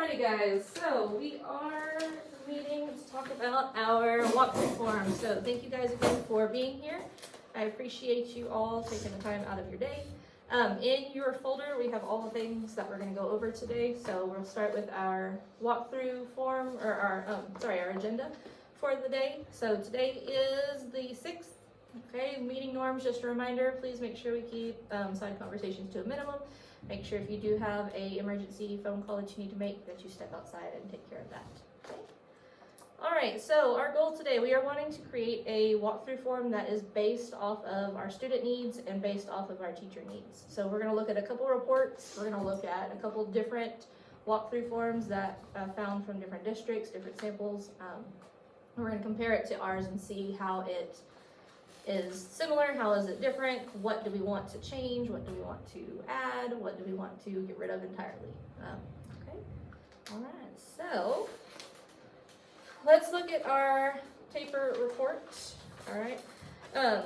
Alrighty guys, so we are meeting to talk about our walkthrough form. So thank you guys again for being here. I appreciate you all taking the time out of your day. In your folder, we have all the things that we're going to go over today. So we'll start with our walkthrough form, or our agenda for the day. So today is the 6th. Okay, meeting norms, just a reminder, please make sure we keep side conversations to a minimum. Make sure if you do have a emergency phone call that you need to make, that you step outside and take care of that. Okay. All right, so our goal today, we are wanting to create a walkthrough form that is based off of our student needs and based off of our teacher needs. So we're gonna look at a couple reports, we're gonna look at a couple different walkthrough forms that I found from different districts, different samples. We're gonna compare it to ours and see how it is similar, how is it different, what do we want to change, what do we want to add, what do we want to get rid of entirely. Okay, all right, so let's look at our paper report. All right, I've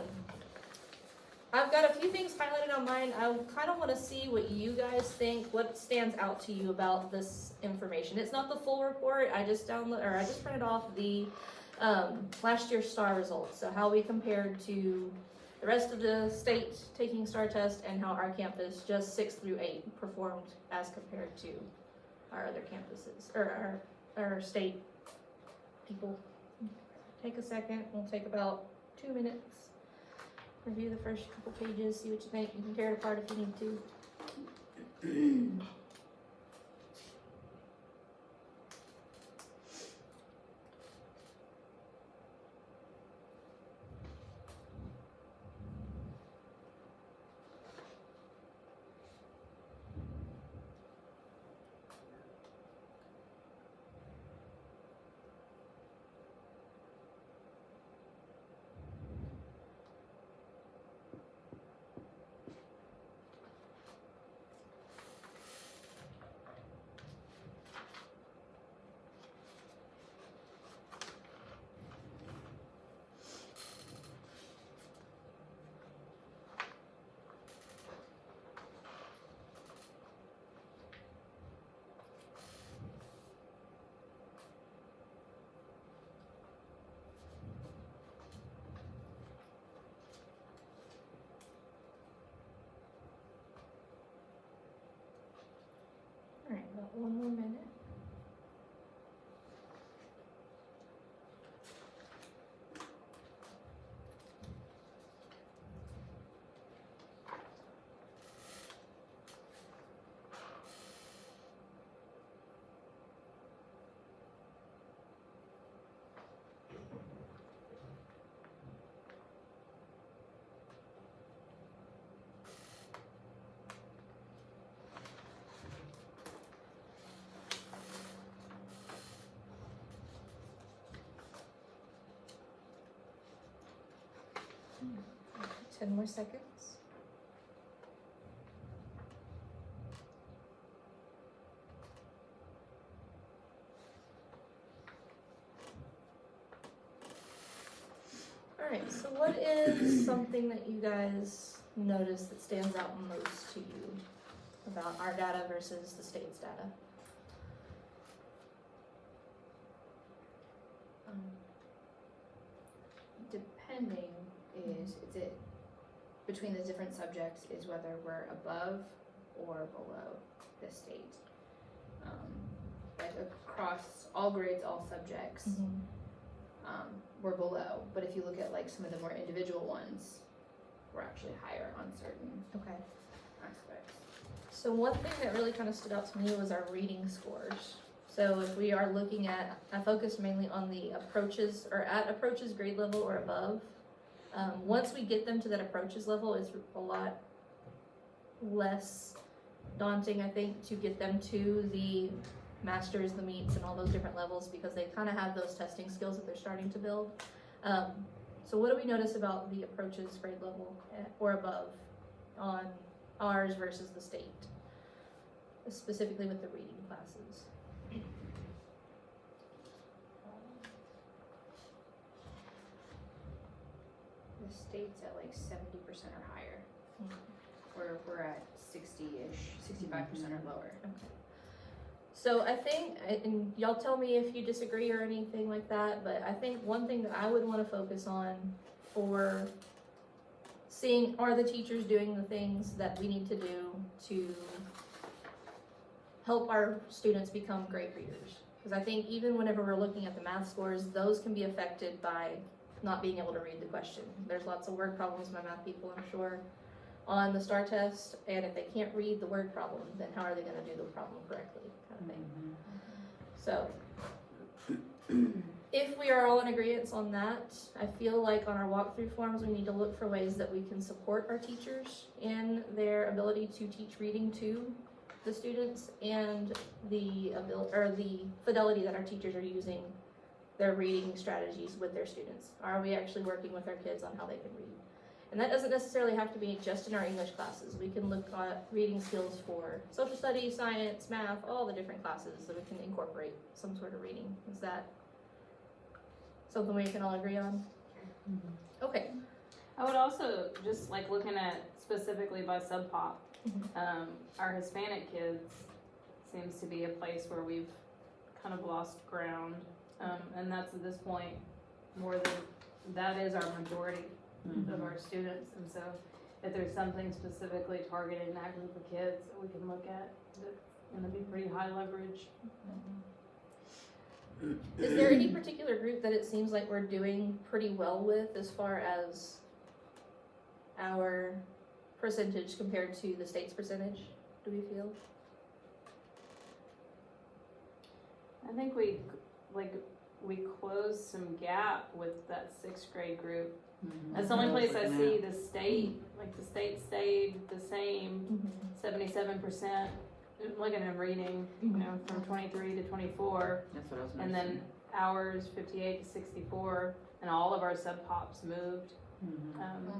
got a few things highlighted on mine. I kind of want to see what you guys think, what stands out to you about this information. It's not the full report, I just printed off the last year's STAR results, so how we compared to the rest of the state taking STAR test and how our campus, just 6 through 8, performed as compared to our other campuses, or our state people. Take a second, we'll take about 2 minutes, review the first couple pages, see what you think, you can tear it apart if you need to. All right, about 1 more minute. Okay, 10 more seconds. All right, so what is something that you guys notice that stands out most to you about our data versus the state's data? Depending is it between the different subjects is whether we're above or below the state. Like across all grades, all subjects, we're below. But if you look at like some of the more individual ones, we're actually higher on certain Okay. aspects. So one thing that really kind of stood out to me was our reading scores. So if we are looking at, I focused mainly on the approaches, or at approaches grade level or above. Once we get them to that approaches level, it's a lot less daunting, I think, to get them to the masters, the meets, and all those different levels, because they kind of have those testing skills that they're starting to build. So what do we notice about the approaches grade level or above on ours versus the state, specifically with the reading classes? The state's at like 70% or higher. We're at 60-ish, 65% or lower. Okay. So I think, and y'all tell me if you disagree or anything like that, but I think one thing that I would want to focus on for seeing, are the teachers doing the things that we need to do to help our students become great readers? Because I think even whenever we're looking at the math scores, those can be affected by not being able to read the question. There's lots of word problems by math people, I'm sure, on the STAR test, and if they can't read the word problem, then how are they gonna do the problem correctly, kind of thing. So, if we are all in agreement on that, I feel like on our walkthrough forms, we need to look for ways that we can support our teachers in their ability to teach reading to the students, and the ability, or the fidelity that our teachers are using their reading strategies with their students. Are we actually working with our kids on how they can read? And that doesn't necessarily have to be just in our English classes. We can look at reading skills for social studies, science, math, all the different classes that we can incorporate some sort of reading. Is that something we can all agree on? Okay. I would also, just like looking at specifically by sub-pop, our Hispanic kids seems to be a place where we've kind of lost ground. And that's at this point more than, that is our majority of our students. And so if there's something specifically targeted in that group of kids that we can look at, that's gonna be pretty high leverage. Is there any particular group that it seems like we're doing pretty well with as far as our percentage compared to the state's percentage, do we feel? I think we closed some gap with that 6th grade group. That's the only place I see the state, like the state stayed the same, 77%, looking at reading, you know, from 23 to 24. That's what I was And then ours 58 to 64, and all of our sub-pops moved.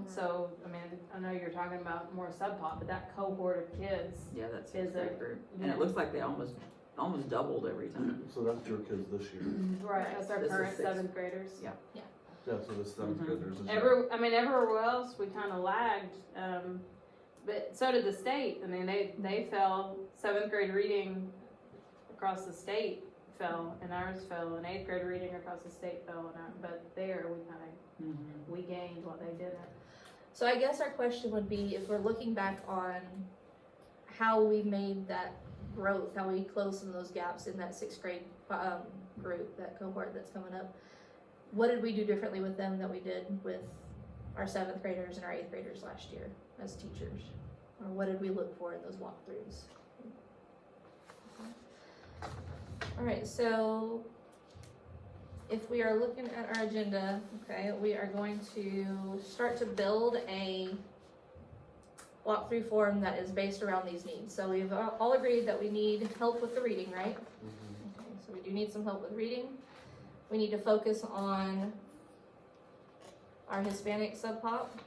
So, I mean, I know you're talking about more sub-pop, but that cohort of kids, Yeah, that's is a a- group. And it looks like they almost doubled every time. So that's your kids this year? right, that's our This is current 6th. 7th graders. Yeah. Yeah, so this sounds good, there's a. Everywhere else, we kind of lagged, but so did the state. I mean, they fell, 7th grade reading across the state fell, and ours fell, and 8th grade reading across the state fell, but there, we kind of, we gained while they didn't. So I guess our question would be, if we're looking back on how we made that growth, how we closed some of those gaps in that 6th grade group, that cohort that's coming up, what did we do differently with them that we did with our 7th graders and our 8th graders last year as teachers? Or what did we look for in those walkthroughs? All right, so if we are looking at our agenda, okay, we are going to start to build a walkthrough form that is based around these needs. So we've all agreed that we need help with the reading, right? Okay, so we do need some help with reading. We need to focus on our Hispanic sub-pop.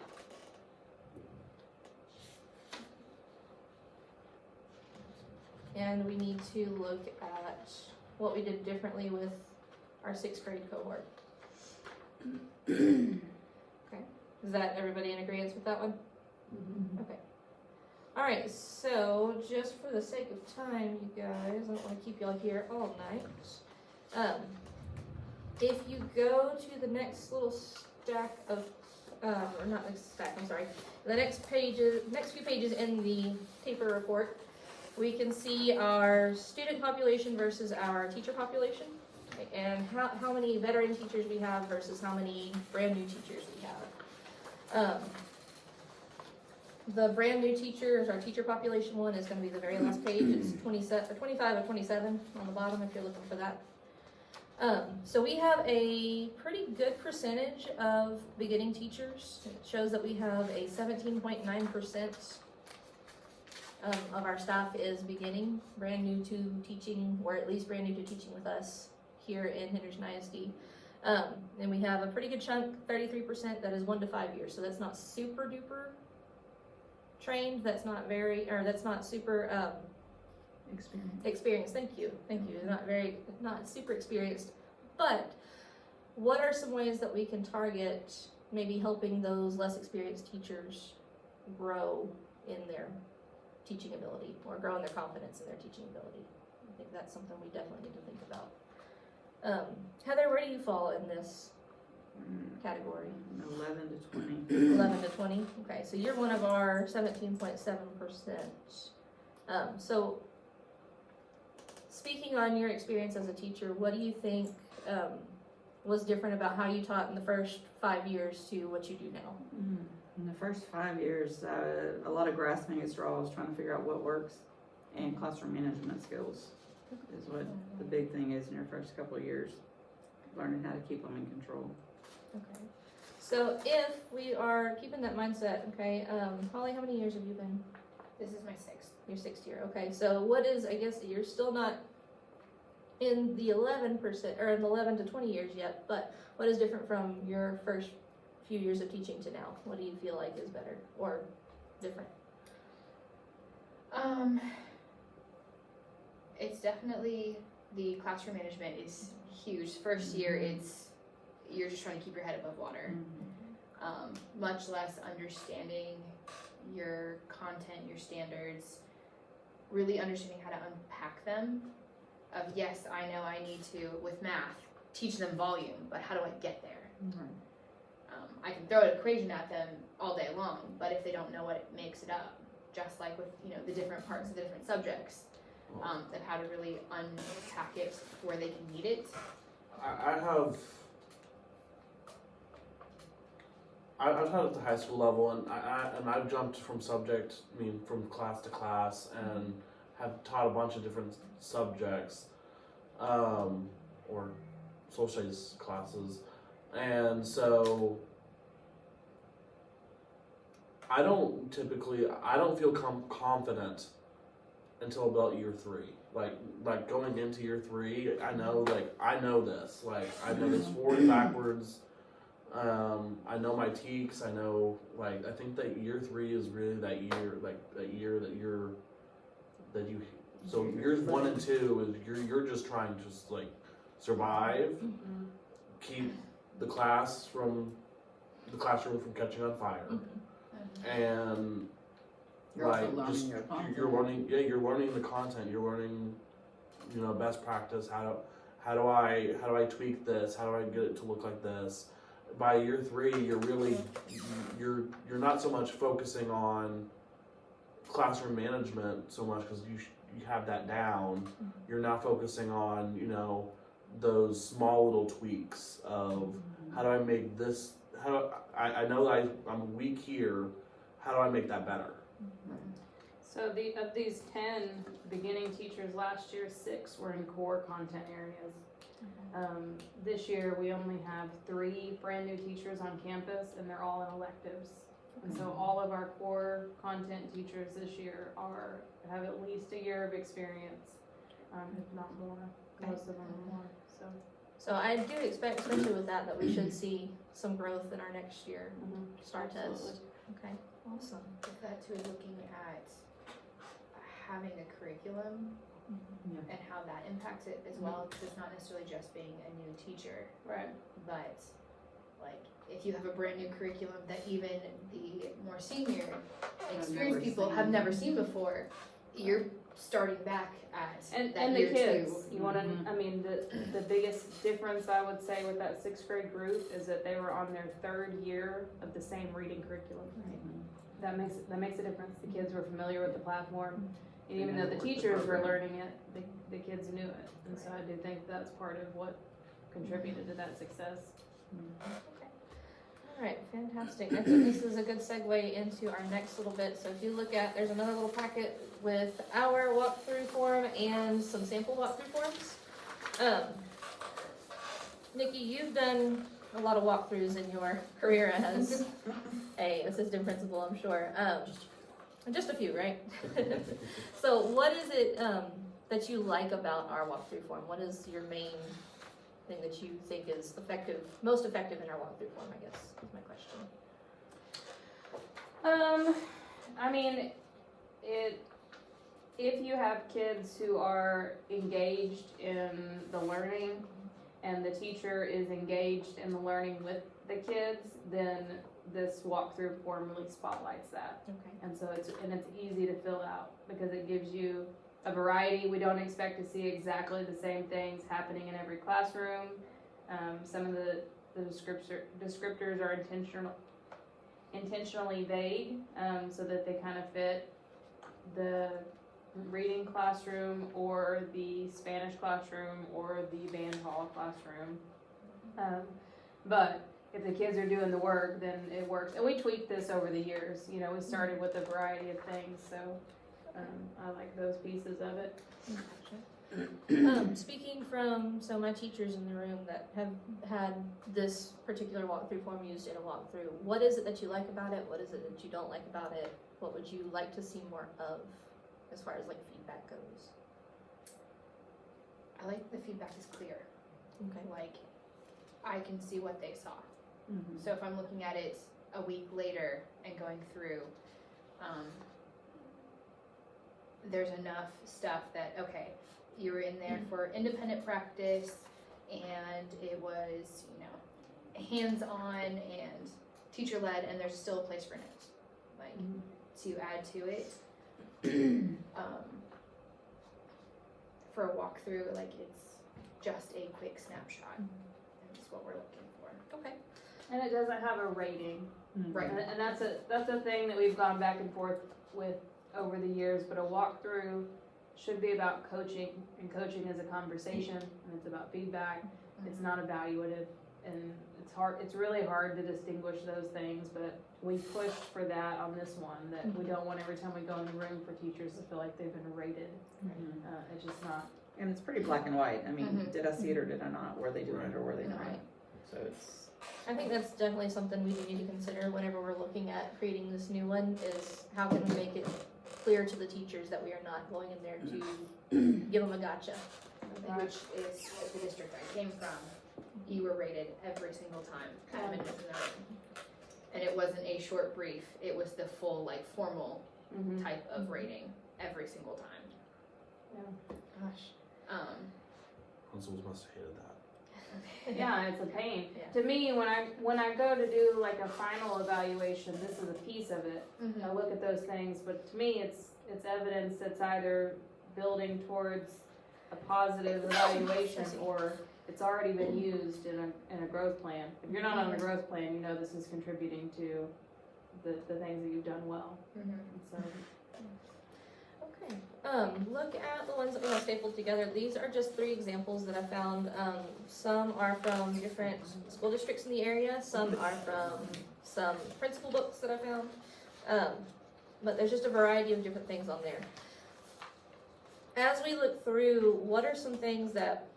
And we need to look at what we did differently with our 6th grade cohort. Okay, is that everybody in agreement with that one? Okay. All right, so just for the sake of time, you guys, I don't want to keep y'all here all night. If you go to the next little stack of, or not next stack, I'm sorry, the next few pages in the paper report, we can see our student population versus our teacher population, and how many veteran teachers we have versus how many brand new teachers we have. The brand new teachers, our teacher population one, is going to be the very last page. It's 25 of 27 on the bottom if you're looking for that. So we have a pretty good percentage of beginning teachers. It shows that we have a 17.9% of our staff is beginning, brand new to teaching, or at least brand new to teaching with us here in Henderson ISD. And we have a pretty good chunk, 33%, that is 1 to 5 years. So that's not super duper trained. That's not that's not super experienced. Thank you. Not super experienced. But what are some ways that we can target maybe helping those less experienced teachers grow in their teaching ability, or grow in their confidence in their teaching ability? think that's something we definitely need to think about. Heather, where do you fall in this category? 11 to 20. 11 to 20? Okay, so you're one of our 17.7%. So, speaking on your experience as a teacher, what do you think was different about how you taught in the first 5 years to what you do now? In the first 5 years, a lot of grasping at straws, trying to figure out what works, and classroom management skills is what the big thing is in your first couple of years. Learning how to keep them in control. Okay. So if we are keeping that mindset, okay, Holly, how many years have you been? This is my 6th. Your 6th year, okay, so what is, I guess you're still not in the 11%, or in the 11 to 20 years yet, but what is different from your first few years of teaching to now? What do you feel like is better or different? It's definitely, the classroom management is huge. First year, you're just trying to keep your head above water. Much less understanding your content, your standards, really understanding how to unpack them. Of yes, I know I need to, with math, teach them volume, but how do I get there? I can throw an equation at them all day long, but if they don't know what it makes it up, just like with the different parts of the different subjects, of how to really unpack it where they can need it. I've taught at the high school level, and I've jumped from from class to class, and have taught a bunch of different subjects, or social studies classes, and so I don't feel confident until about year 3. Like going into year 3, I know this. I know this forward and backwards. I know my teaks. I know, I think that year 3 is really that year that you. So years 1 and 2 is you're just trying to survive, keep the classroom from catching on fire, and You're also learning your content. you're learning the content. You're learning, best practice. How do I tweak this? How do I get it to look like this? By year 3, you're not so much focusing on classroom management so much because you have that down. You're not focusing on those small little tweaks of how do I make this. I know that I'm weak here. How do I make that better? So of these 10 beginning teachers last year, 6 were in core content areas. This year we only have 3 brand new teachers on campus, and they're all in electives. And so all of our core content teachers this year have at least a year of experience, if not more. Most of them are more. So I do expect, especially with that we should see some growth in our next year STAR test. Okay, awesome. With that too, looking at having a curriculum and how that impacts it as well, because it's not necessarily just being a new teacher, Right. but if you have a brand new curriculum that even the more senior experienced people have never seen before, you're starting back at And that the year kids, 2. you want to, I mean, the biggest difference I would say with that 6th grade group is that they were on their 3rd year of the same reading curriculum. That makes a difference. The kids were familiar with the platform, and even though the teachers were learning it, the kids knew it. And so I do think that's part of what contributed to that success. All right, fantastic. I think this is a good segue into our next little bit. So if you look at, there's another little packet with our walkthrough form and some sample walkthrough forms. Nikki, you've done a lot of walkthroughs in your career as a assistant principal, I'm sure. Just a few, right? So what is it that you like about our walkthrough form? What is your main thing that you think is most effective in our walkthrough form, I guess, is my question. I mean, if you have kids who are engaged in the learning and the teacher is engaged in the learning with the kids, then this walkthrough form really spotlights that. Okay. And so it's easy to fill out because it gives you a variety. We don't expect to see exactly the same things happening in every classroom. Some of the descriptors are intentionally vague, so that they kind of fit the reading classroom or the Spanish classroom or the band hall classroom. But if the kids are doing the work, then it works. And we tweaked this over the years. You know, we started with a variety of things, so I like those pieces of it. Speaking from my teachers in the room that have had this particular walkthrough form used in a walkthrough, what is it that you like about it? What is it that you don't like about it? What would you like to see more of as far as like feedback goes? I like the feedback is clear. Okay. Like, I can see what they saw. Mhm. So if I'm looking at it a week later and going through, there's enough stuff that, okay, you were in there for independent practice and it was, you know, hands-on and teacher-led, and there's still a place for notes, like, to add to it. For a walkthrough, like, it's just a quick snapshot. That's what we're looking for. Okay. And it doesn't have a rating. Mhm. Right. And that's a thing that we've gone back and forth with over the years, but a walkthrough should be about coaching, and coaching is a conversation, and it's about feedback. It's not evaluative, and it's really hard to distinguish those things, but we pushed for that on this one, that we don't want every time we go in the room for teachers to feel like they've been rated. Mhm. It's just not. And it's pretty black and white. I mean, Mhm. did I see it or did I not? Were they doing it or were they not? Right. So it's, I think that's definitely something we do need to consider whenever we're looking at creating this new one, is how can we make it clear to the teachers that we are not going in there to give them a gotcha. Which is what the district I came from. You were rated every single time Adam was in the room. And it wasn't a short brief, it was the full, like, formal type of rating every single time. Gosh. Principals must have hated that. Yeah, it's a pain. Yeah. To me, when I go to do like a final evaluation, this is a piece of it. Mm-hmm. I look at those things, but to me, it's evidence that's either building towards a positive evaluation or it's already been used in a growth plan. If you're not on a growth plan, you know this is contributing to the things that you've done well. Mm-hmm. And so, Okay. Look at the ones that we have stapled together. These are just 3 examples that I found. Some are from different school districts in the area. Some are from some principal books that I found. But there's just a variety of different things on there. As we look through, what are some things that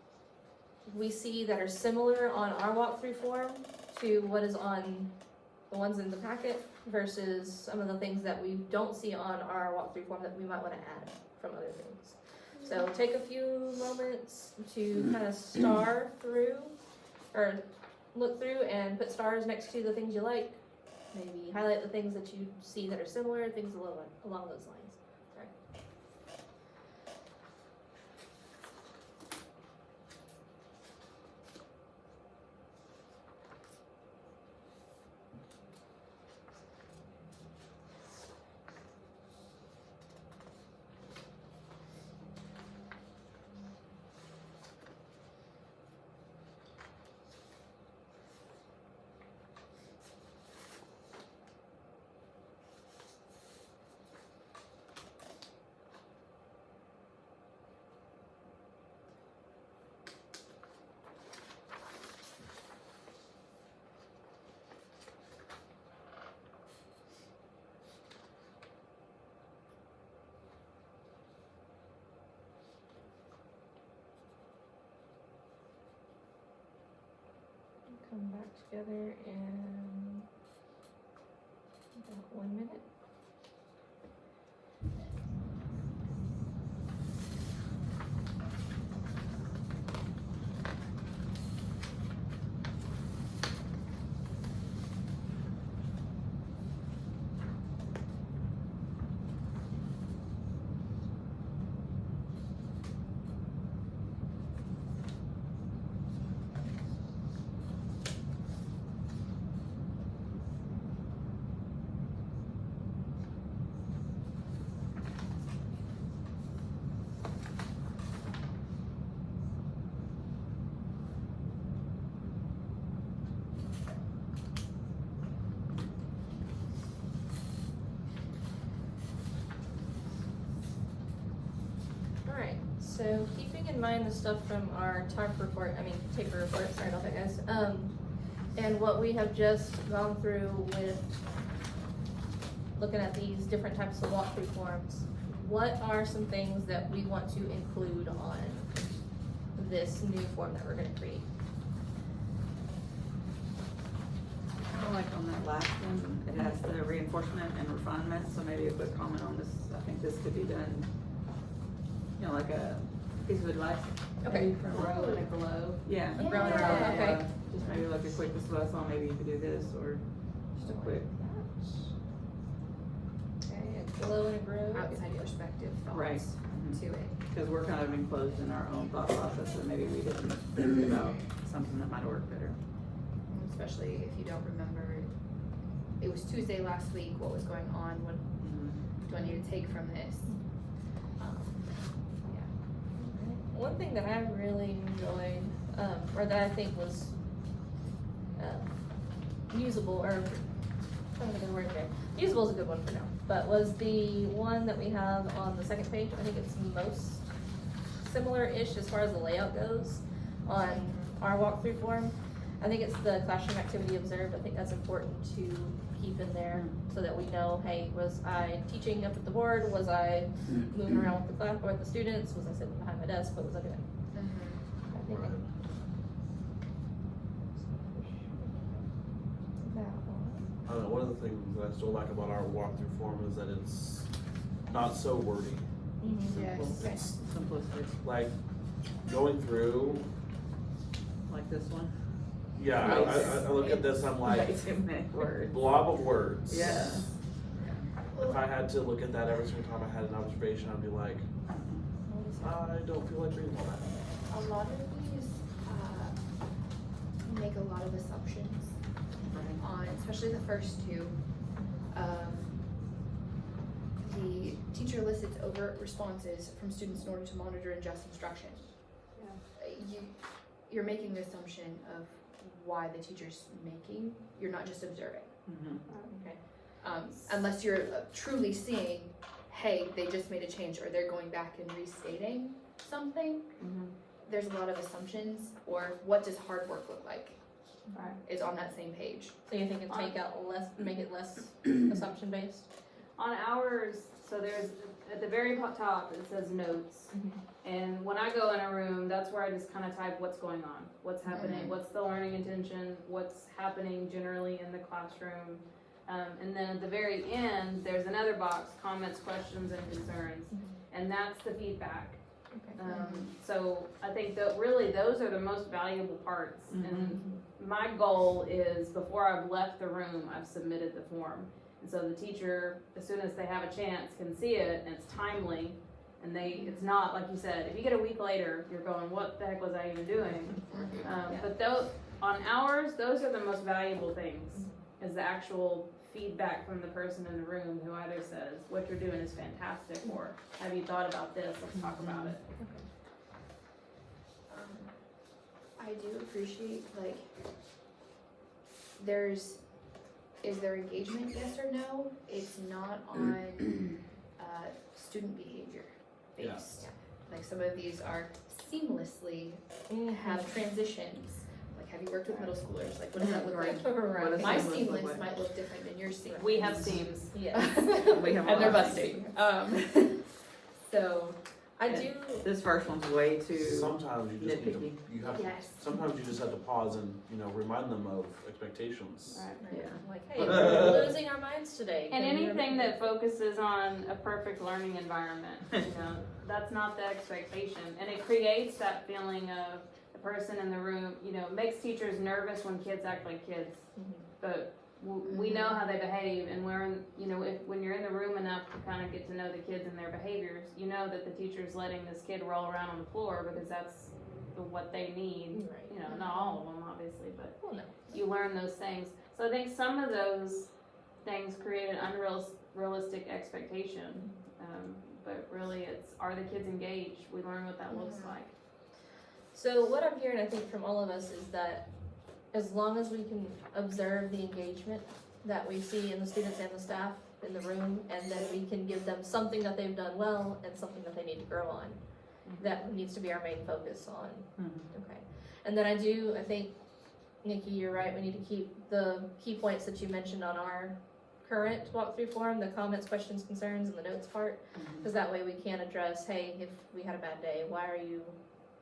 we see that are similar on our walkthrough form to what is on the ones in the packet versus some of the things that we don't see on our walkthrough form that we might want to add from other things. So take a few moments to kind of star through or look through and put stars next to the things you like. Maybe highlight the things that you see that are similar, things along those lines. Sorry. Come back together in about 1 minute. So keeping in mind the stuff from our taper report, sorry about that, guys. And what we have just gone through with looking at these different types of walkthrough forms, what are some things that we want to include on this new form that we're gonna create? Kind of like on that last one, it has the reinforcement and refinement, so maybe a quick comment on this. I think this could be done, you know, like a piece of advice. Okay. Maybe for a row and a glow. Yeah. A row and a row, Yeah. okay. Just maybe like a quick, this is what I saw, maybe you could do this, or just a quick. Okay, a glow and a grow. Outside perspective thoughts Right. to it. Because we're kind of enclosed in our own thought process, so maybe we didn't think about something that might work better. Especially if you don't remember, it was Tuesday last week, what was going on, what do I need to take from this? One thing that I really enjoyed, or that I think was usable, or trying to think of the word here. Usable is a good one for now, but was the one that we have on the second page. I think it's most similar-ish as far as the layout goes on our walkthrough form. I think it's the classroom activity observed. I think that's important to keep in there so that we know, hey, was I teaching up at the board? Was I moving around with the class or with the students? Was I sitting behind my desk? What was I doing? I think Right. I don't know, one of the things that I still like about our walkthrough form is that it's not so wordy. Yes. It's Simplistic, like going through, like this one. yeah, I look at this, I'm like, Way too many words. blob of words. Yeah. If I had to look at that every single time I had an observation, I'd be like, I don't feel like reading all that. A lot of these, make a lot of assumptions on, especially the first two. The teacher elicits overt responses from students in order to monitor and adjust instruction. You're making the assumption of why the teacher's making, you're not just observing. Unless you're truly seeing, hey, they just made a change, or they're going back and restating something. There's a lot of assumptions, or what does hard work look like? Right. Is on that same page. So you think it's make it less assumption based? On ours, so there's, at the very top, it says notes. And when I go in a room, that's where I just kind of type what's going on, what's happening, what's the learning intention, what's happening generally in the classroom. And then at the very end, there's another box, comments, questions, and concerns. And that's the feedback. So I think that really those are the most valuable parts. And my goal is before I've left the room, I've submitted the form. And so the teacher, as soon as they have a chance, can see it and it's timely. And it's not, like you said, if you get a week later, you're going, what the heck was I even doing? But on ours, those are the most valuable things, is the actual feedback from the person in the room who either says, what you're doing is fantastic, or have you thought about this, let's talk about it. I do appreciate, like, is there engagement, yes or no? It's not on, student behavior based. Like, some of these are seamlessly have transitions. Like, have you worked with middle schoolers? Like, what does that look like? What does My that look seamless like? might look different than your seamless. We have seams. Yes. We have And they're a lot of busting. So, I do. This first one's way too Sometimes you just need to, nitpicky. you have, yes. sometimes you just have to pause and, remind them of expectations. Right. Yeah. Like, hey, we're losing our minds today. And Can we anything remember that focuses on a perfect learning environment, that's not the expectation. And it creates that feeling of the person in the room, makes teachers nervous when kids act like kids. But we know how they behave, and when you're in the room enough to kind of get to know the kids and their behaviors, you know that the teacher's letting this kid roll around on the floor because that's what they need. Right. Not all of them, obviously, but Well, no. you learn those things. So I think some of those things create an unrealistic expectation. But really, are the kids engaged? We learn what that looks like. So what I'm hearing, I think, from all of us is that as long as we can observe the engagement that we see in the students and the staff in the room, and then we can give them something that they've done well and something that they need to grow on. that needs to be our main focus on. Mhm. Okay. And then I think, Nikki, you're right, we need to keep the key points that you mentioned on our current walkthrough form, the comments, questions, concerns, and the notes part, because that way we can address, hey, if we had a bad day, why are you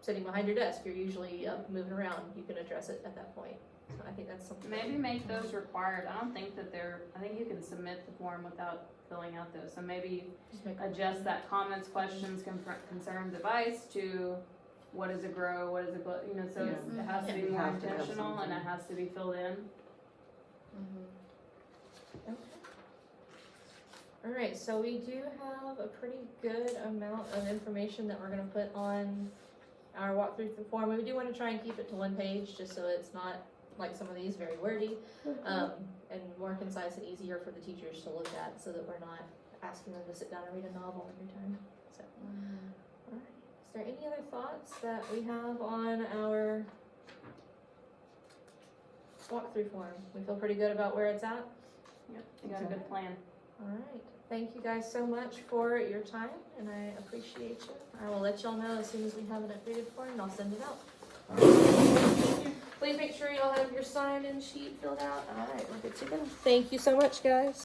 sitting behind your desk? You're usually up moving around. You can address it at that point. So I think that's something. Maybe make those required. I don't think that I think you can submit the form without filling out those. So maybe Just make adjust that comments, questions, concerns, advice to what is a grow, what is a, so it's, it has to be You more have to have intentional and it something. has to be filled in. Okay. All right, so we do have a pretty good amount of information that we're gonna put on our walkthrough form. We do wanna try and keep it to one page, just so it's not like some of these very wordy, and more concise and easier for the teachers to look at, so that we're not asking them to sit down and read a novel every time, so. All right, is there any other thoughts that we have on our walkthrough form? We feel pretty good about where it's at? Yep, you got a good plan. All right, thank you guys so much for your time, and I appreciate you. I will let y'all know as soon as we have an updated form, and I'll send it out. Please make sure y'all have your sign-in sheet filled out. All right, we're good to go. Thank you so much, guys.